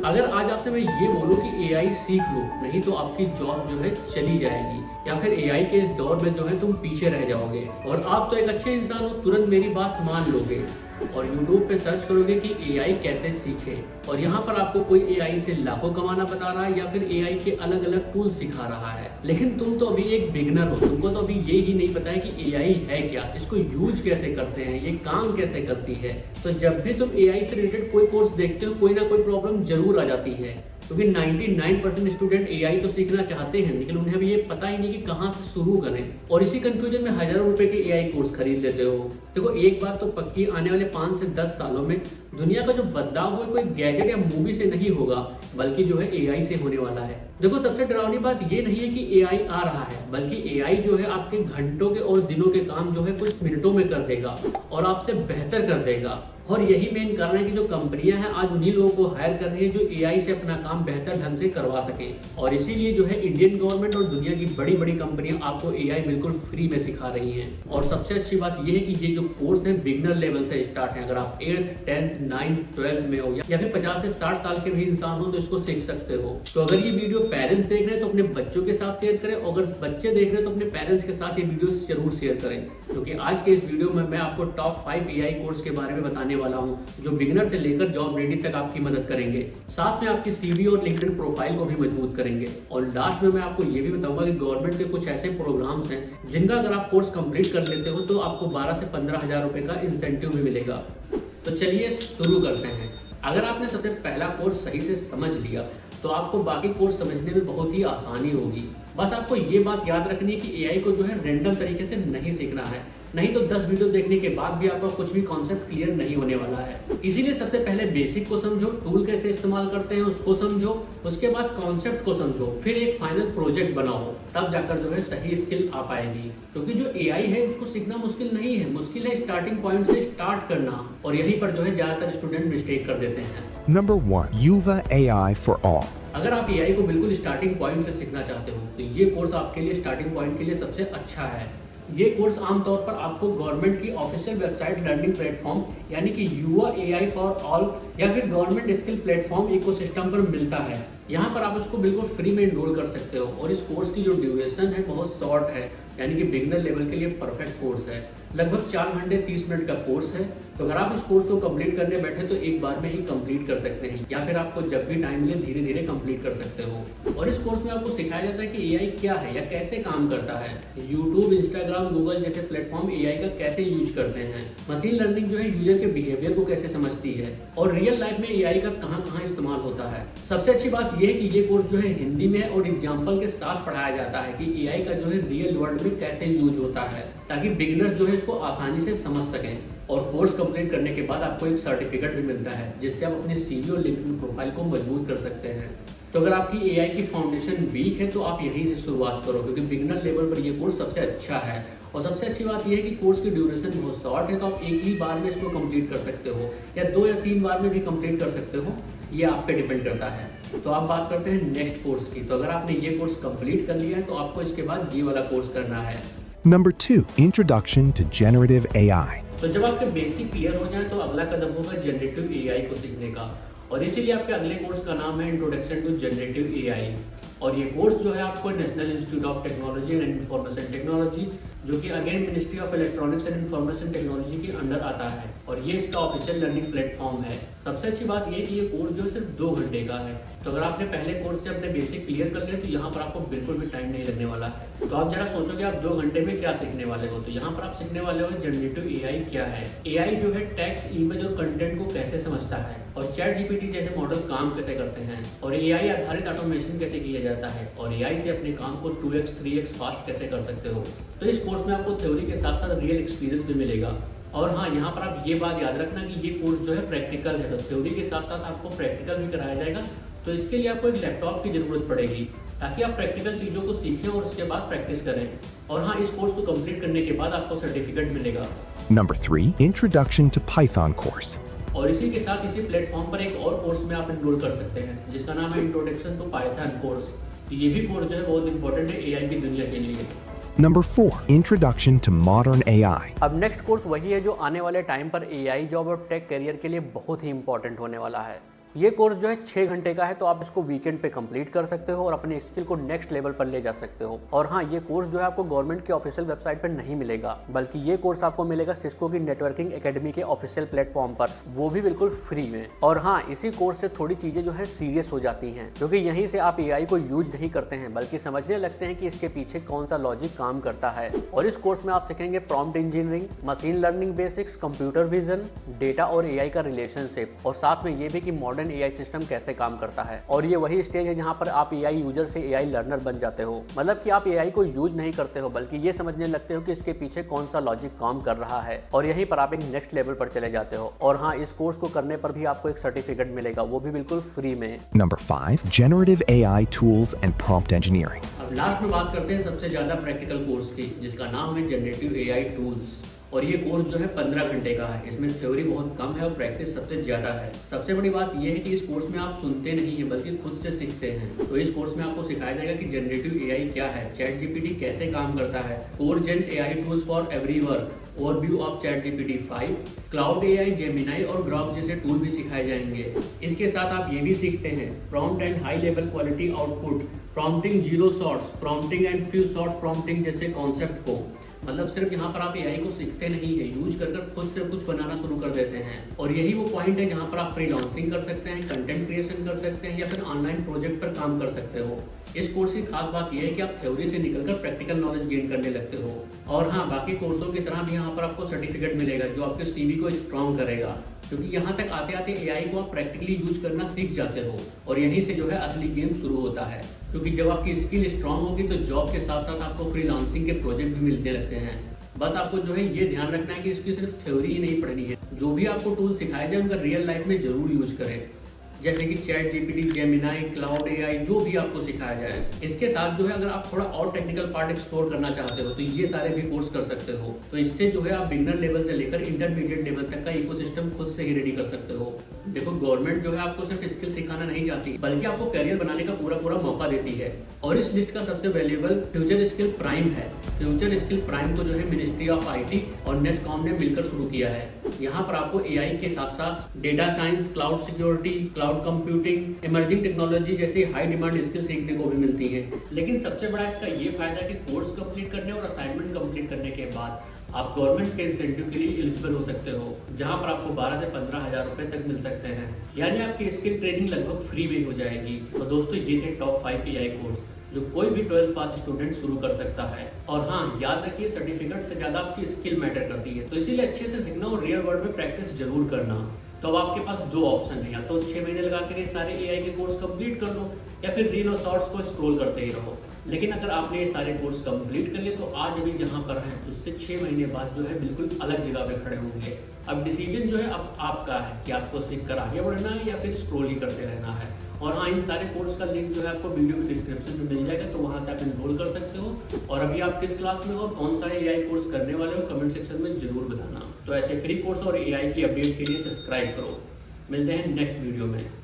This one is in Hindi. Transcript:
अगर आज आपसे मैं ये बोलूँ कि एआई सीख लो, नहीं तो आपकी जॉब जो है चली जाएगी, या फिर एआई के इस दौर में जो है तुम पीछे रह जाओगे और आप तो एक अच्छे इंसान हो, तुरंत मेरी बात मान लोगे और YouTube पे सर्च करोगे कि एआई कैसे सीखे, और यहाँ पर आपको कोई एआई से लाखों कमाना बता रहा है या फिर एआई के अलग अलग टूल सिखा रहा है। लेकिन तुम तो अभी एक बिगिनर हो, तुमको तो अभी ये ही नहीं पता है कि एआई है क्या, इसको यूज कैसे करते हैं, ये काम कैसे करती है। तो जब भी तुम एआई से रिलेटेड कोई कोर्स देखते हो, कोई ना कोई प्रॉब्लम जरूर आ जाती है, क्योंकि 99% स्टूडेंट एआई तो सीखना चाहते हैं, लेकिन उन्हें अभी ये पता ही नहीं कि कहाँ से शुरू करें, और इसी कंफ्यूजन में हजारों रुपए के एआई कोर्स खरीद लेते हो। देखो एक बात तो पक्की, आने वाले 5 से 10 सालों में दुनिया का जो बदलाव है कोई गैजेट या मूवी से नहीं होगा, बल्कि जो है एआई से होने वाला है। देखो सबसे डरावनी बात ये नहीं है कि एआई आ रहा है, बल्कि एआई जो है आपके घंटों के और दिनों के काम जो है कुछ मिनटों में कर देगा और आपसे बेहतर कर देगा। और यही मेन कारण है कि जो कंपनियां हैं आज उन्हीं लोगों को हायर कर रही है जो एआई से अपना काम बेहतर ढंग से करवा सकें, और इसीलिए जो है इंडियन गवर्नमेंट और दुनिया की बड़ी बड़ी कंपनियां आपको एआई बिल्कुल फ्री में सिखा रही हैं। और सबसे अच्छी बात यह है कि ये जो कोर्स है बिगनर लेवल से स्टार्ट है। अगर आप 8th 10th 9th 12th में हो या फिर 50 से 60 साल के भी इंसान हो तो इसको सीख सकते हो। तो अगर ये वीडियो पेरेंट्स देख रहे हैं तो अपने बच्चों के साथ शेयर करें, और अगर बच्चे देख रहे हैं तो अपने पेरेंट्स के साथ ये वीडियो जरूर शेयर करें, क्योंकि आज के इस वीडियो में मैं आपको टॉप 5 एआई कोर्स के बारे में बताने वाला हूँ जो बिगिनर से लेकर जॉब रेडी तक आपकी मदद करेंगे। साथ में आपकी सीवी और लिंक्डइन प्रोफाइल को भी मजबूत करेंगे। और लास्ट में मैं आपको ये भी बताऊंगा कि गवर्नमेंट के कुछ ऐसे प्रोग्राम्स हैं जिनका अगर आप कोर्स कंप्लीट कर लेते हो तो आपको 12 से 15 हजार रुपए का इंसेंटिव भी मिलेगा। तो चलिए शुरू करते हैं। अगर आपने सबसे पहला कोर्स सही से समझ लिया तो आपको बाकी कोर्स समझने में बहुत ही आसानी होगी। बस आपको ये बात याद रखनी है कि एआई को जो है रैंडम तरीके से नहीं सीखना है, नहीं तो 10 वीडियो देखने के बाद भी आपका कुछ भी कॉन्सेप्ट क्लियर नहीं होने वाला है। इसीलिए सबसे पहले बेसिक को समझो, टूल कैसे इस्तेमाल करते हैं उसको समझो, उसके बाद कॉन्सेप्ट को समझो, फिर एक फाइनल प्रोजेक्ट बनाओ, तब जाकर जो है सही स्किल आ पाएगी। क्योंकि जो एआई है उसको सीखना मुश्किल नहीं है, मुश्किल है स्टार्टिंग पॉइंट से स्टार्ट करना, और यहीं पर जो है ज्यादातर स्टूडेंट मिस्टेक कर देते हैं। Number 1. Yuva AI for All. अगर आप एआई को बिल्कुल स्टार्टिंग पॉइंट से सीखना चाहते हो तो ये कोर्स आपके लिए स्टार्टिंग पॉइंट के लिए सबसे अच्छा है। ये कोर्स आमतौर पर आपको गवर्नमेंट की ऑफिशियल वेबसाइट लर्निंग प्लेटफॉर्म यानी कि युवा एआई फॉर ऑल या फिर गवर्नमेंट स्किल प्लेटफॉर्म इकोसिस्टम पर मिलता है। यहाँ पर आप उसको बिल्कुल फ्री में एनरोल कर सकते हो, और इस कोर्स की जो ड्यूरेशन है बहुत शॉर्ट है, यानी कि बिगिनर लेवल के लिए परफेक्ट कोर्स है। लगभग 4 घंटे 30 मिनट का कोर्स है। तो अगर आप इस कोर्स को कंप्लीट करने बैठे तो एक बार में ही कंप्लीट कर सकते हैं, या फिर आपको जब भी टाइम मिले धीरे धीरे कंप्लीट कर सकते हो। और इस कोर्स में आपको सिखाया जाता है कि एआई क्या है या कैसे काम करता है, यूट्यूब, इंस्टाग्राम, गूगल जैसे प्लेटफॉर्म एआई का कैसे यूज करते हैं, मशीन लर्निंग जो है यूजर के बिहेवियर को कैसे समझती है, और रियल लाइफ में एआई का कहाँ कहाँ इस्तेमाल होता है। सबसे अच्छी बात यह है कि ये कोर्स जो है हिंदी में और एग्जाम्पल के साथ पढ़ाया जाता है कि एआई का जो है रियल वर्ल्ड में कैसे यूज होता है, ताकि बिगिनर जो है इसको आसानी से समझ सकें। और कोर्स कंप्लीट करने के बाद आपको एक सर्टिफिकेट भी मिलता है जिससे आप अपनी सीवी और लिंक्डइन प्रोफाइल को मजबूत कर सकते हैं। तो अगर आपकी एआई की फाउंडेशन वीक है तो आप यहीं से शुरुआत करो, क्योंकि बिगिनर लेवल पर ये कोर्स सबसे अच्छा है। और सबसे अच्छी बात यह है कि कोर्स की ड्यूरेशन बहुत शॉर्ट है, तो आप एक ही बार में इसको कंप्लीट कर सकते हो, या 2 या 3 बार में भी कंप्लीट कर सकते हो, ये आप पे डिपेंड करता है। तो आप बात करते हैं नेक्स्ट कोर्स की। तो अगर आपने ये कोर्स कंप्लीट कर लिया है तो आपको इसके बाद ये वाला कोर्स करना है। Number 2. Introduction to Generative AI. तो जब आपके बेसिक क्लियर हो जाए तो अगला कदम होगा जनरेटिव एआई को सीखने का, और इसीलिए आपके अगले कोर्स का नाम है इंट्रोडक्शन टू जनरेटिव एआई। और ये कोर्स जो है आपको national institute of technology and information technology, जो कि again ministry of electronics and information technology के अंडर आता है, और ये इसका ऑफिशियल लर्निंग प्लेटफॉर्म है। सबसे अच्छी बात ये कि ये कोर्स जो है सिर्फ 2 घंटे का है। तो अगर आपने पहले कोर्स से अपने बेसिक क्लियर कर लिया तो यहाँ पर आपको बिल्कुल भी टाइम नहीं लगने वाला है। तो आप जरा सोचो कि आप 2 घंटे में क्या सीखने वाले हो। तो यहाँ पर आप सीखने वाले हो जनरेटिव एआई क्या है, एआई जो है टेक्स्ट, इमेज और कंटेंट को कैसे समझता है, और चैट जीपीटी जैसे मॉडल काम कैसे करते हैं, और एआई आधारित ऑटोमेशन कैसे किया जाता है, और एआई से अपने काम को 2x 3x फास्ट कैसे कर सकते हो। तो इस कोर्स में आपको थ्योरी के साथ साथ रियल एक्सपीरियंस भी मिलेगा। और हाँ, यहाँ पर आप ये बात याद रखना कि ये कोर्स जो है प्रैक्टिकल है, तो थ्योरी के साथ साथ आपको प्रैक्टिकल भी कराया जाएगा। तो इसके लिए आपको एक लैपटॉप की जरूरत पड़ेगी ताकि आप प्रैक्टिकल चीज़ों को सीखें और उसके बाद प्रैक्टिस करें। और हाँ, इस कोर्स को कंप्लीट करने के बाद आपको सर्टिफिकेट मिलेगा। Number 3. Introduction to Python course. और इसी के साथ इसी प्लेटफॉर्म पर एक और कोर्स में आप एनरोल कर सकते हैं जिसका नाम है इंट्रोडक्शन टू पाइथन कोर्स। तो ये भी कोर्स जो है बहुत इंपॉर्टेंट है एआई की दुनिया के लिए। Number 4. Introduction to Modern AI. अब नेक्स्ट कोर्स वही है जो आने वाले टाइम पर एआई जॉब और टेक करियर के लिए बहुत ही इंपॉर्टेंट होने वाला है। ये कोर्स जो है 6 घंटे का है, तो आप इसको वीकेंड पे कंप्लीट कर सकते हो और अपने स्किल को नेक्स्ट लेवल पर ले जा सकते हो। और हाँ, ये कोर्स जो है आपको गवर्नमेंट के ऑफिशियल वेबसाइट पर नहीं मिलेगा, बल्कि ये कोर्स आपको मिलेगा सिस्को की नेटवर्किंग एकेडमी के ऑफिशियल प्लेटफॉर्म पर, वो भी बिल्कुल फ्री में। और हाँ, इसी कोर्स से थोड़ी चीजें जो है सीरियस हो जाती हैं, क्योंकि यहीं से आप एआई को यूज नहीं करते हैं, बल्कि समझने लगते हैं कि इसके पीछे कौन सा लॉजिक काम करता है। और इस कोर्स में आप सीखेंगे prompt engineering, machine learning basics, computer vision, data और एआई का रिलेशनशिप, और साथ में ये भी कि मॉडर्न एआई सिस्टम कैसे काम करता है। और ये वही स्टेज है जहाँ पर आप एआई यूजर से एआई लर्नर बन जाते हो, मतलब कि आप एआई को यूज नहीं करते हो, बल्कि ये समझने लगते हो कि इसके पीछे कौन सा लॉजिक काम कर रहा है, और यहीं पर आप एक नेक्स्ट लेवल पर चले जाते हो। और हाँ, इस कोर्स को करने पर भी आपको एक सर्टिफिकेट मिलेगा, वो भी बिल्कुल फ्री में। Number 5. Generative AI Tools and Prompt Engineering. अब लास्ट में बात करते हैं सबसे ज्यादा प्रैक्टिकल कोर्स की, जिसका नाम है जनरेटिव एआई टूल्स। और ये कोर्स जो है 15 घंटे का है। इसमें थ्योरी बहुत कम है और प्रैक्टिस सबसे ज़्यादा है। सबसे बड़ी बात यह है कि इस कोर्स में आप सुनते नहीं हैं बल्कि खुद से सीखते हैं। तो इस कोर्स में आपको सिखाया जाएगा कि जनरेटिव एआई क्या है, चैट जीपीटी कैसे काम करता है, 4 gen AI tools for every work, overview of ChatGPT 5, Claude AI, Gemini और ग्रॉक जैसे टूल भी सिखाए जाएंगे। इसके साथ आप ये भी सीखते हैं prompt and high level quality output, prompting 0 shorts, prompting and few short prompting जैसे कॉन्सेप्ट को। मतलब सिर्फ यहाँ पर आप एआई को सीखते नहीं है, यूज कर खुद से कुछ बनाना शुरू कर देते हैं। और यही वो पॉइंट है जहाँ पर आप फ्रीलांसिंग कर सकते हैं, कंटेंट क्रिएशन कर सकते हैं या फिर ऑनलाइन प्रोजेक्ट पर काम कर सकते हो। इस कोर्स की खास बात यह है कि आप थ्योरी से निकलकर प्रैक्टिकल नॉलेज गेन करने लगते हो। और हाँ, बाकी कोर्सों की तरह भी यहाँ पर आपको सर्टिफिकेट मिलेगा जो आपके सीवी को स्ट्रॉन्ग करेगा, क्योंकि यहाँ तक आते आते एआई को आप प्रैक्टिकली यूज करना सीख जाते हो। और यहीं से जो है असली गेम शुरू होता है, क्योंकि जब आपकी स्किल स्ट्रॉन्ग होगी तो जॉब के साथ साथ आपको फ्रीलांसिंग के प्रोजेक्ट भी मिलते रहते हैं। बस आपको जो है ये ध्यान रखना है कि इसकी सिर्फ थ्योरी ही नहीं पढ़नी है, जो भी आपको टूल सिखाए जाए उनका रियल लाइफ में जरूर यूज करें, जैसे कि chat GPT, Gemini, Claude AI, जो भी आपको सिखाया जाए। इसके साथ जो है अगर आप थोड़ा और टेक्निकल पार्ट एक्सप्लोर करना चाहते हो तो ये सारे भी कोर्स कर सकते हो। तो इससे जो है आप बिगनर लेवल से लेकर इंटरमीडिएट लेवल तक का इकोसिस्टम खुद से ही रेडी कर सकते हो। देखो, गवर्नमेंट जो है आपको सिर्फ स्किल सिखाना नहीं चाहती, बल्कि आपको करियर बनाने का पूरा मौका देती है। और इस लिस्ट का सबसे वैल्यूएबल फ्यूचर स्किल प्राइम है। फ्यूचर स्किल प्राइम को जो है मिनिस्ट्री ऑफ आईटी और नेस्कॉम ने मिलकर शुरू किया है। यहाँ पर आपको एआई के साथ साथ data science, cloud security, cloud computing, emerging technology जैसी हाई डिमांड स्किल सीखने को भी मिलती है। लेकिन सबसे बड़ा इसका ये फायदा है कि कोर्स कंप्लीट करने और असाइनमेंट कंप्लीट करने के बाद आप गवर्नमेंट के इंसेंटिव के लिए एलिजिबल हो सकते हो, जहां पर आपको 12 से 15 हज़ार रुपए तक मिल सकते हैं। यानी आपकी स्किल ट्रेनिंग लगभग फ्री में हो जाएगी। तो दोस्तों, ये थे टॉप 5 एआई कोर्स जो कोई भी 12th पास स्टूडेंट शुरू कर सकता है। और हाँ, याद रखिए, सर्टिफिकेट से ज़्यादा आपकी स्किल मैटर करती है, तो इसीलिए अच्छे से सीखना और रियल वर्ल्ड में प्रैक्टिस जरूर करना। तो अब आपके पास 2 ऑप्शन है, या तो 6 महीने लगा कर ये सारे एआई के कोर्स कंप्लीट कर लो, या फिर रील और शॉर्ट्स को स्क्रॉल करते ही रहो। लेकिन अगर आपने ये सारे कोर्स कंप्लीट कर लिए तो आज अभी जहाँ पर हैं उससे 6 महीने बाद जो है बिल्कुल अलग जगह पे खड़े होंगे। अब डिसीजन जो है अब आपका है कि आपको सीख कर आगे बढ़ना है या फिर स्क्रॉल ही करते रहना है। और हाँ, इन सारे कोर्स का लिंक जो है आपको वीडियो के डिस्क्रिप्शन में मिल जाएगा, तो वहाँ से आप एनरोल कर सकते हो। और अभी आप किस क्लास में हो, कौन सा एआई कोर्स करने वाले हो, कमेंट सेक्शन में जरूर बताना। तो ऐसे फ्री कोर्स और एआई की अपडेट के लिए सब्सक्राइब करो। मिलते हैं नेक्स्ट वीडियो में।